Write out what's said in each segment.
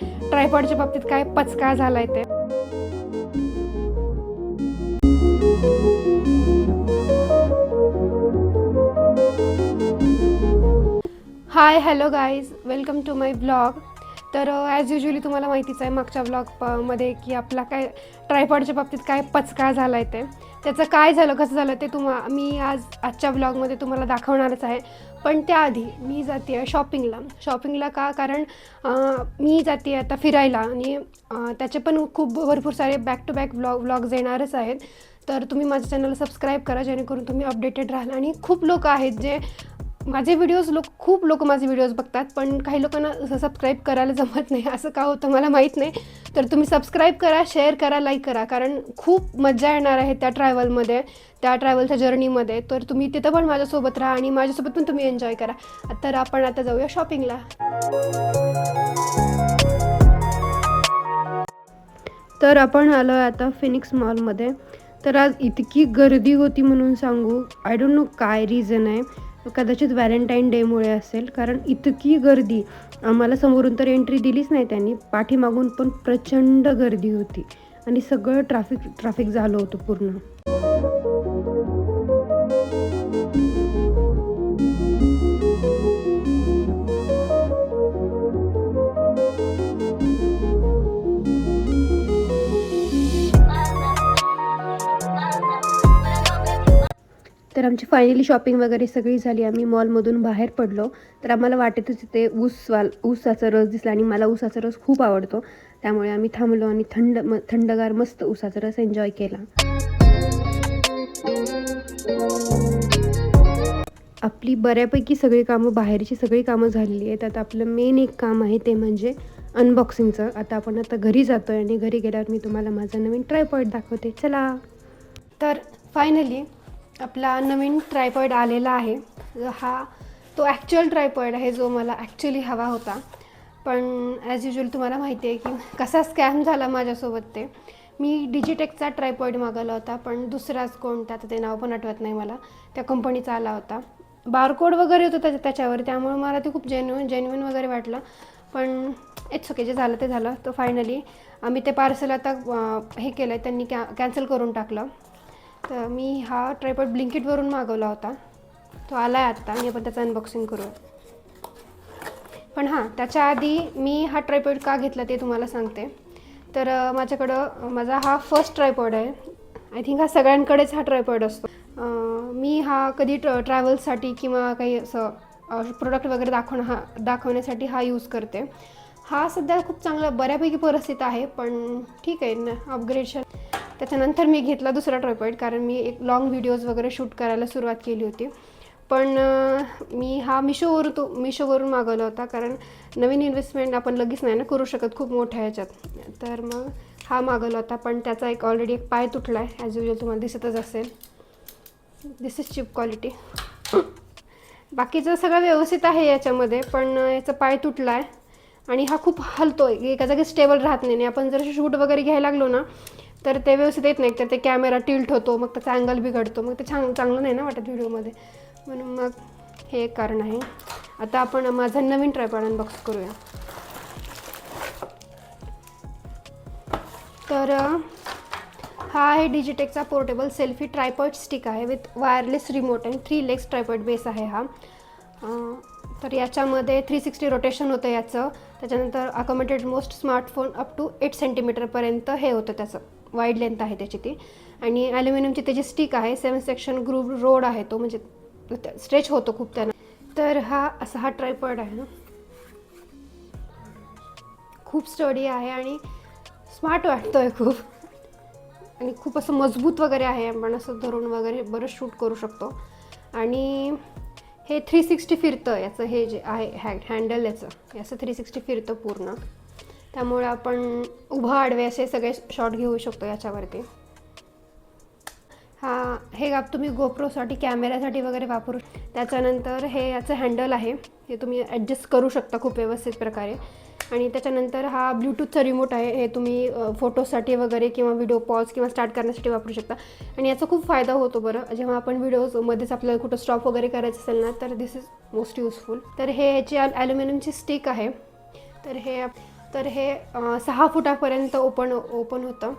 ट्रायपॉडच्या बाबतीत काय पचका झालाय ते. Hi hello guys, welcome to my blog. तर ॲज युजली तुम्हाला माहितीच आहे मागच्या ब्लॉगमध्ये की आपला काय ट्रायपॉडच्या बाबतीत काय पचका झाला आहे ते. त्याचं काय झालं कसं झालं ते मी आजच्या ब्लॉगमध्ये तुम्हाला दाखवणारच आहे. पण त्याआधी मी जाते आहे शॉपिंगला का कारण मी जाते आहे आता फिरायला आणि त्याचे पण भरपूर सारे बॅक टू बॅक व्लॉग्स येणारच आहेत. तर तुम्ही माझ्या चॅनलला सबस्क्राईब करा जेणेकरून तुम्ही अपडेटेड राहाल. आणि खूप लोक आहेत जे खूप लोक माझे व्हिडिओज बघतात, पण काही लोकांना सबस्क्राईब करायला जमत नाही. असं का होतं मला माहीत नाही. तर तुम्ही सबस्क्राईब करा, शेअर करा, लाईक करा, कारण खूप मजा येणार आहे त्या ट्रॅव्हलच्या जर्नीमध्ये. तर तुम्ही तिथं पण माझ्यासोबत राहा आणि माझ्यासोबत पण तुम्ही एन्जॉय करा. तर आपण आता जाऊया शॉपिंगला. तर आपण आलो आहे आता फिनिक्स मॉलमध्ये. तर आज इतकी गर्दी होती म्हणून सांगू, आय डोंट नो काय रिझन आहे. कदाचित व्हॅलेंटाईन डेमुळे असेल, कारण इतकी गर्दी. आम्हाला समोरून तर एंट्री दिलीच नाही त्यांनी, पाठीमागून पण प्रचंड गर्दी होती आणि सगळं ट्रॅफिक झालं होतं पूर्ण. तर आमची फायनली शॉपिंग वगैरे सगळी झाली. आम्ही मॉलमधून बाहेर पडलो तर आम्हाला वाटेतच तिथे ऊसाचा रस दिसला आणि मला ऊसाचा रस खूप आवडतो. त्यामुळे आम्ही थांबलो आणि थंडगार मस्त ऊसाचा रस एन्जॉय केला. आपली बऱ्यापैकी बाहेरची सगळी कामं झालेली आहेत. आता आपलं मेन एक काम आहे ते म्हणजे अनबॉक्सिंगचं. आपण घरी जातो आहे आणि घरी गेल्यावर मी तुम्हाला माझा नवीन ट्रायपॉड दाखवते. चला. तर फायनली आपला नवीन ट्रायपॉड आलेला आहे. तो ॲक्च्युअल ट्रायपॉड आहे जो मला ॲक्च्युली हवा होता. पण ॲज युजल तुम्हाला माहिती आहे की कसा स्कॅम झाला माझ्यासोबत ते. मी डिजिटेकचा ट्रायपॉड मागवला होता, पण दुसराच कोणता, आता ते नाव पण आठवत नाही मला, त्या कंपनीचा आला होता. बारकोड वगैरे होतं त्याच्यावर, त्यामुळे मला ते खूप जेन्युइन वगैरे वाटलं. पण इट्स ओके, जे झालं ते झालं. तर फायनली आम्ही ते पार्सल आता हे केलं आहे, त्यांनी कॅन्सल करून टाकलं. तर मी हा ट्रायपॉड ब्लिंकिटवरून मागवला होता. तो आला आहे आत्ता आणि आपण त्याचं अनबॉक्सिंग करूया. पण त्याच्या आधी मी हा ट्रायपॉड का घेतला ते तुम्हाला सांगते. तर माझा हा फर्स्ट ट्रायपॉड आहे. आय थिंक सगळ्यांकडेच हा ट्रायपॉड असतो. मी कधी ट्रॅव्हल्ससाठी किंवा काही असं प्रोडक्ट वगैरे दाखवण्यासाठी यूज करते. सध्या खूप चांगला बऱ्यापैकी परिस्थिती आहे, पण ठीक आहे ना, अपग्रेडेशन. त्याच्यानंतर मी घेतला दुसरा ट्रायपॉड, कारण मी एक लॉंग व्हिडिओज वगैरे शूट करायला सुरुवात केली होती. पण मी मिशोवरून मागवला होता, कारण नवीन इन्व्हेस्टमेंट आपण लगेच नाही ना करू शकत खूप मोठ्या ह्याच्यात. तर मग मागवला होता, पण त्याचा ऑलरेडी एक पाय तुटला आहे. ॲज युजल तुम्हाला दिसतच असेल. दिस इज चीप क्वालिटी. बाकीचं सगळं व्यवस्थित आहे याच्यामध्ये, पण याचा पाय तुटला आहे आणि खूप हलतो आहे, एका जागी स्टेबल राहत नाही. आपण जर शूट वगैरे घ्यायला लागलो ना तर ते व्यवस्थित येत नाही. तर ते कॅमेरा टिल्ट होतो, मग त्याचा अँगल बिघडतो, मग ते चांगलं नाही ना वाटत व्हिडिओमध्ये. म्हणून मग हे एक कारण आहे. आता आपण माझा नवीन ट्रायपॉड अनबॉक्स करूया. तर आहे डिजिटेकचा पोर्टेबल सेल्फी ट्रायपॉड स्टिक आहे विथ वायरलेस रिमोट आणि 3 लेग्स ट्रायपॉड बेस आहे तर याच्यामध्ये 360 रोटेशन होतं याचं. त्याच्यानंतर accommodate most smartphone up to 8 सेंटीमीटरपर्यंत हे होतं, त्याचं वाईड लेंथ आहे त्याची ती. आणि ॲल्युमिनियमची त्याची स्टिक आहे. 7 सेक्शन ग्रूव रोड आहे तो, म्हणजे स्ट्रेच होतो खूप त्यानं. तर हा ट्रायपॉड आहे ना, खूप स्टडी आहे आणि स्मार्ट वाटतो आहे खूप, आणि खूप असं मजबूत वगैरे आहे. आपण असं धरून वगैरे बरंच शूट करू शकतो. आणि हे 360 फिरतं याचं, हे जे आहे हँडल याचं 360 फिरतं पूर्ण. त्यामुळे आपण उभा आडवे असे सगळे शॉट घेऊ शकतो याच्यावरती. हे तुम्ही गोप्रोसाठी कॅमेऱ्यासाठी वगैरे वापरू. त्याच्यानंतर हे याचं हँडल आहे, हे तुम्ही ॲडजस्ट करू शकता खूप व्यवस्थित प्रकारे. आणि त्याच्यानंतर ब्ल्यूटूथचा रिमोट आहे, हे तुम्ही फोटोसाठी वगैरे किंवा व्हिडिओ पॉज किंवा स्टार्ट करण्यासाठी वापरू शकता. आणि याचा खूप फायदा होतो बरं, जेव्हा आपण व्हिडिओमध्येच आपल्याला कुठं स्टॉप वगैरे करायचं असेल ना, तर दिस इज मोस्ट युजफुल. तर हे याची ॲल्युमिनियमची स्टिक आहे. तर तर हे 6 फुटापर्यंत ओपन होतं.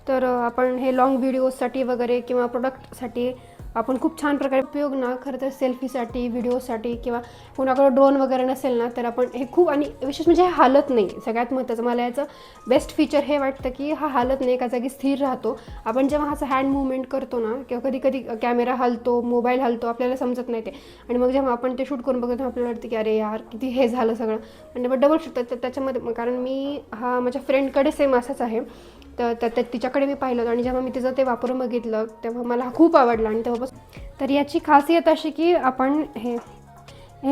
तर आपण हे लाँग व्हिडिओजसाठी वगैरे किंवा प्रोडक्टसाठी आपण खूप छान प्रकारे उपयोग ना खरं तर सेल्फीसाठी, व्हिडिओसाठी किंवा कोणाकडे ड्रोन वगैरे नसेल ना तर आपण हे खूप, आणि विशेष म्हणजे हे हालत नाही. सगळ्यात महत्त्वाचं मला याचं बेस्ट फीचर हे वाटतं की हा हालत नाही, एका जागी स्थिर राहतो. आपण जेव्हा असं हँड मूवमेंट करतो ना किंवा कधी कधी कॅमेरा हलतो, मोबाईल हलतो, आपल्याला समजत नाही ते, आणि मग जेव्हा आपण ते शूट करून बघतो आपल्याला वाटतं की अरे यार किती हे झालं सगळं. आणि मग डबल शूट त्याच्यामध्ये, कारण मी हा माझ्या फ्रेंडकडे सेम असाच आहे, तर तिच्याकडे मी पाहिलं आणि जेव्हा मी तिचं ते वापरून बघितलं तेव्हा मला खूप आवडलं. आणि तेव्हापासून तर याची खासियत अशी की आपण हे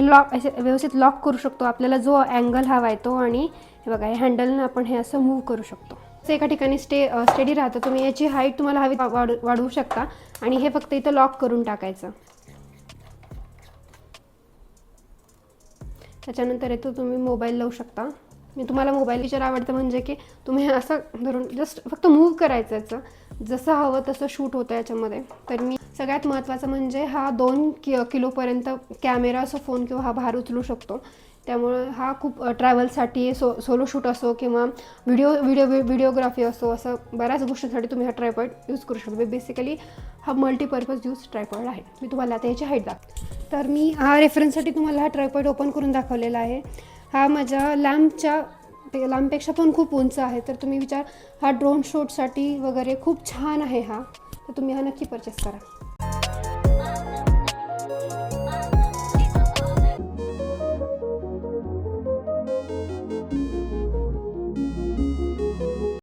लॉक असे व्यवस्थित लॉक करू शकतो, आपल्याला जो अँगल हवा आहे तो, आणि हे बघा हे हँडलनं आपण हे असं मूव्ह करू शकतो. असं एका ठिकाणी स्टेडी राहतं. तुम्ही याची हाईट तुम्हाला हवी वाढवू शकता, आणि हे फक्त इथं लॉक करून टाकायचं. त्याच्यानंतर इथं तुम्ही मोबाईल लावू शकता. मी तुम्हाला मोबाईल फीचर आवडतं म्हणजे की तुम्ही असं धरून जस्ट फक्त मूव्ह करायचं, याचं जसं हवं तसं शूट होतं याच्यामध्ये. तर मी सगळ्यात महत्त्वाचं म्हणजे हा 2 किलोपर्यंत कॅमेरा असो, फोन किंवा हा भार उचलू शकतो. त्यामुळं हा खूप ट्रॅव्हलसाठी, सोलो शूट असो किंवा व्हिडिओग्राफी असो, असं बऱ्याच गोष्टींसाठी तुम्ही हा ट्रायपॉड यूज करू शकतो. बेसिकली हा मल्टीपर्पज यूज ट्रायपॉड आहे. मी तुम्हाला आता याची हाईट दाखवते. तर मी हा रेफरन्ससाठी तुम्हाला हा ट्रायपॉड ओपन करून दाखवलेला आहे. हा माझ्या लॅम्पपेक्षा पण खूप उंच आहे. तर तुम्ही हा ड्रोन शूटसाठी वगैरे खूप छान आहे हा. तर तुम्ही हा नक्की परचेस करा.